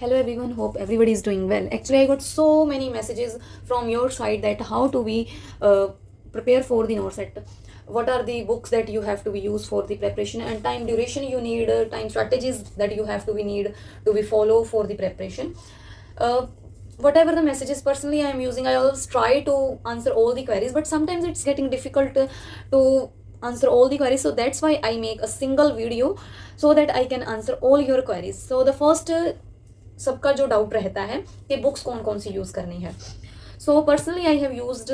Hello everyone, hope everybody is doing well. Actually, I got so many messages from your side that how to be prepare for the NORCET. What are the books that you have to be used for the preparation and time duration you need, time strategies that you have to be need to be follow for the preparation. Whatever the messages personally I am using, I always try to answer all the queries, but sometimes it's getting difficult to answer all the queries. So that's why I make a single video so that I can answer all your queries. So the first सबका जो doubt रहता है कि books कौन कौन सी use करनी है. So personally I have used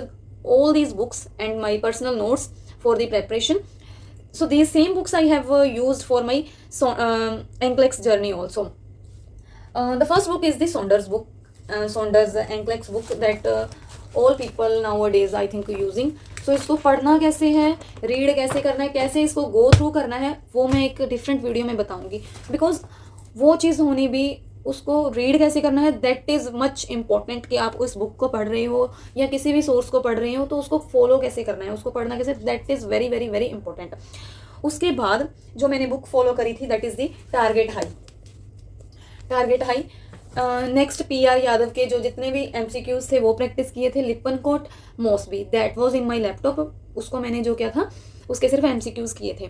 all these books and my personal notes for the preparation. So these same books I have used for my NCLEX journey also. The first book is the Saunders book, Saunders NCLEX book that all people nowadays I think using. So इसको पढ़ना कैसे है, read कैसे करना है, कैसे इसको go through करना है, वो मैं एक डिफरेंट वीडियो में बताऊंगी. बिकॉज वो चीज़ होनी भी, उसको रीड कैसे करना है, दैट इज़ मच इम्पॉर्टेंट कि आप उस बुक को पढ़ रहे हो या किसी भी सोर्स को पढ़ रहे हो तो उसको फॉलो कैसे करना है, उसको पढ़ना कैसे, that is very very very important. उसके बाद जो मैंने बुक फॉलो करी थी that is the target high. Target high next PR Yadav के जो जितने भी MCQs थे वो प्रैक्टिस किए थे. Lippincott Mosby that was in my laptop, उसको मैंने जो किया था उसके सिर्फ MCQs किए थे.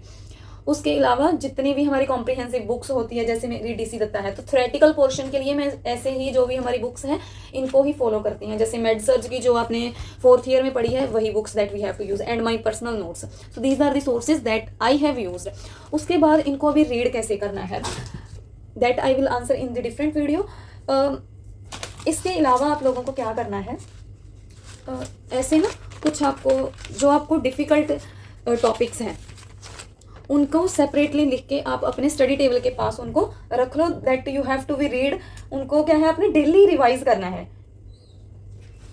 उसके अलावा जितनी भी हमारी कॉम्प्रिहेंसिव बुक्स होती है, जैसे मेरी DC दत्ता है, तो थ्योरेटिकल पोर्शन के लिए मैं ऐसे ही जो भी हमारी बुक्स हैं इनको ही फॉलो करती हैं. जैसे मेड सर्च की जो आपने 4th ईयर में पढ़ी है वही books that we have to use and my personal notes. So these are the sources that I have used. उसके बाद इनको अभी रीड कैसे करना है that I will answer in the different video. इसके अलावा आप लोगों को क्या करना है, ऐसे ना कुछ आपको जो आपको डिफ़िकल्ट टॉपिक्स हैं उनको सेपरेटली लिख के आप अपने स्टडी टेबल के पास उनको रख लो. That you have to be read. उनको क्या है, आपने डेली रिवाइज करना है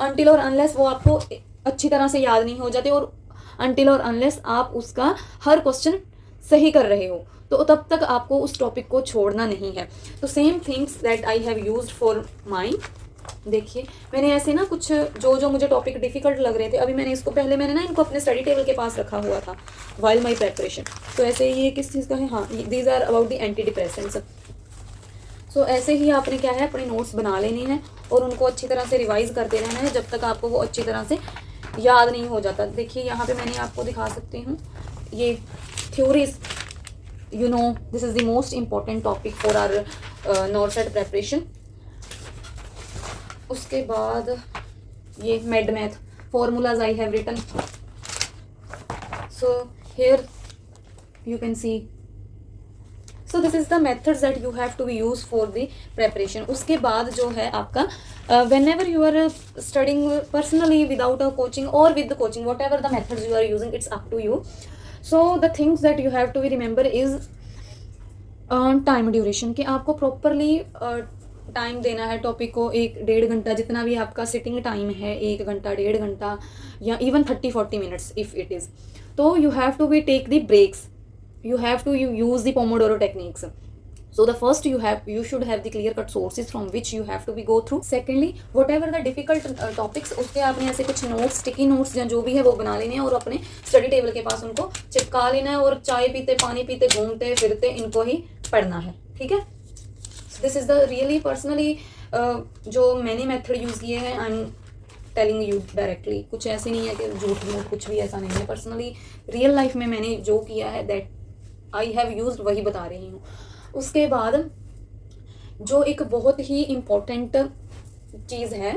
अनटिल और अनलेस वो आपको अच्छी तरह से याद नहीं हो जाते, और अनटिल और अनलेस आप उसका हर क्वेश्चन सही कर रहे हो तो तब तक आपको उस टॉपिक को छोड़ना नहीं है. तो same things that I have used for mind. देखिए मैंने ऐसे ना कुछ जो मुझे टॉपिक डिफिकल्ट लग रहे थे, अभी मैंने इसको पहले मैंने ना इनको अपने स्टडी टेबल के पास रखा हुआ था वाइल माई प्रेपरेशन. तो ऐसे ये किस चीज़ का है, हाँ these are about the anti depressants. So ऐसे ही आपने क्या है अपने नोट्स बना लेने हैं और उनको अच्छी तरह से रिवाइज करते रहना है जब तक आपको वो अच्छी तरह से याद नहीं हो जाता. देखिए यहाँ पे मैंने आपको दिखा सकती हूँ ये theories. You know, this is the most important topic for our NORCET preparation. उसके बाद ये med math formulas I have written. So here you can see. So this is the methods that you have to be used for the preparation. उसके बाद जो है आपका whenever you are studying personally without a coaching or with the coaching, whatever the methods you are using, it's up to you. So the things that you have to remember is time duration, कि आपको properly time देना है topic को 1-1.5 घंटा, जितना भी आपका sitting time है 1 घंटा 1.5 घंटा या even 30-40 minutes if it is. तो you have to be take the breaks, you have to use the pomodoro techniques. So the first you should have the clear cut sources from which you have to be go through. Secondly, whatever the difficult topics, उसके आपने ऐसे कुछ notes, sticky notes या जो भी है वो बना लेने हैं और अपने स्टडी टेबल के पास उनको चिपका लेना है और चाय पीते पानी पीते घूमते फिरते इनको ही पढ़ना है. ठीक है. This is the really personally जो मैंने मेथड यूज़ किए हैं. I am telling you directly, कुछ ऐसे नहीं है कि झूठ मूठ, कुछ भी ऐसा नहीं है. पर्सनली रियल लाइफ में मैंने जो किया है दैट आई हैव यूज्ड वही बता रही हूँ. उसके बाद जो एक बहुत ही इम्पोर्टेंट चीज़ है,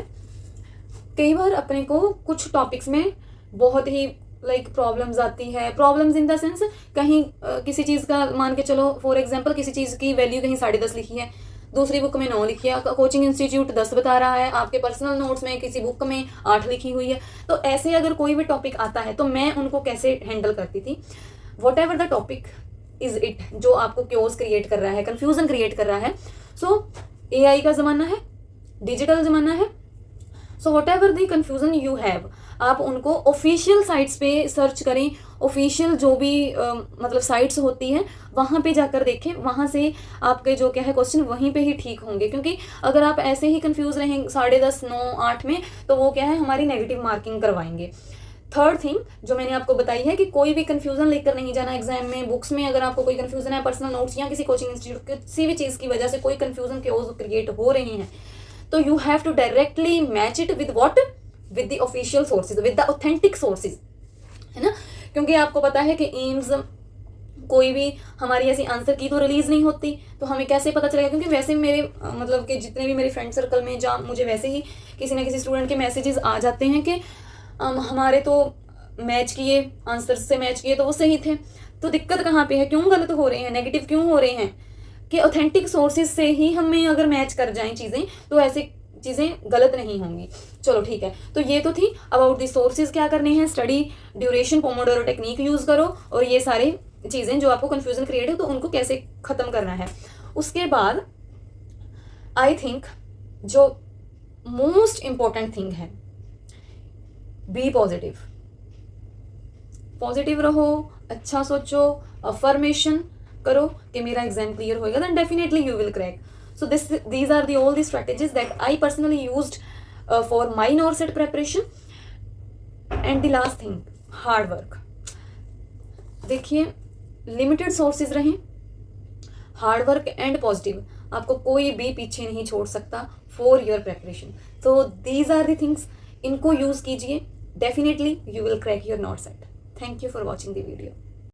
कई बार अपने को कुछ टॉपिक्स में बहुत ही प्रॉब्लम्स आती है. प्रॉब्लम्स इन द सेंस कहीं किसी चीज़ का मान के चलो फॉर एग्जांपल किसी चीज़ की वैल्यू कहीं 10.5 लिखी है, दूसरी बुक में 9 लिखी है, कोचिंग इंस्टीट्यूट 10 बता रहा है, आपके पर्सनल नोट्स में किसी बुक में 8 लिखी हुई है. तो ऐसे अगर कोई भी टॉपिक आता है तो मैं उनको कैसे हैंडल करती थी. What ever the topic is it जो आपको क्योस क्रिएट कर रहा है, कंफ्यूजन क्रिएट कर रहा है. सो AI का ज़माना है, डिजिटल ज़माना है. So what ever the confusion you have, आप उनको ऑफिशियल साइट्स पे सर्च करें. ऑफिशियल जो भी मतलब साइट्स होती हैं वहाँ पे जाकर देखें, वहाँ से आपके जो क्या है क्वेश्चन वहीं पे ही ठीक होंगे. क्योंकि अगर आप ऐसे ही कंफ्यूज रहें 10:30, 9, 8 में तो वो क्या है हमारी नेगेटिव मार्किंग करवाएंगे. थर्ड थिंग जो मैंने आपको बताई है कि कोई भी कंफ्यूजन लेकर नहीं जाना एग्जाम में, बुक्स में अगर आपको कोई कंफ्यूजन है, पर्सनल नोट्स या किसी कोचिंग इंस्टीट्यूट किसी भी चीज़ की वजह से कोई कंफ्यूजन क्रिएट हो रही हैं, तो you have to directly match it with what, with the official sources, with the authentic sources, है ना। क्योंकि आपको पता है कि एम्स कोई भी हमारी ऐसी आंसर की तो रिलीज नहीं होती, तो हमें कैसे पता चलेगा। क्योंकि वैसे मेरे मतलब कि जितने भी मेरे फ्रेंड सर्कल में जहाँ मुझे वैसे ही किसी ना किसी स्टूडेंट के मैसेजेस आ जाते हैं कि हमारे तो मैच किए, आंसर से मैच किए तो वो सही थे, तो दिक्कत कहाँ पे है, क्यों गलत हो रहे हैं, नेगेटिव क्यों हो रहे हैं, कि ऑथेंटिक सोर्सेज से ही हमें अगर मैच कर जाएं चीज़ें तो ऐसे चीज़ें गलत नहीं होंगी। चलो ठीक है, तो ये तो थी अबाउट दी सोर्सेज क्या करने हैं, study duration, Pomodoro technique use करो, और ये सारी चीज़ें जो आपको कन्फ्यूजन क्रिएट है तो उनको कैसे ख़त्म करना है। उसके बाद आई थिंक जो मोस्ट इम्पॉर्टेंट थिंग है, बी पॉजिटिव। पॉजिटिव रहो, अच्छा सोचो, अफर्मेशन करो कि मेरा एग्जाम क्लियर होएगा, then definitely you will crack. So these are the all the strategies that I personally used for my NORCET preparation. And the last thing, hard work. देखिए, limited sources रहें, hard work and positive, आपको कोई भी पीछे नहीं छोड़ सकता for your preparation. तो दीज आर द थिंग्स, इनको यूज कीजिए, definitely you will crack your NORCET। Thank you for watching the video.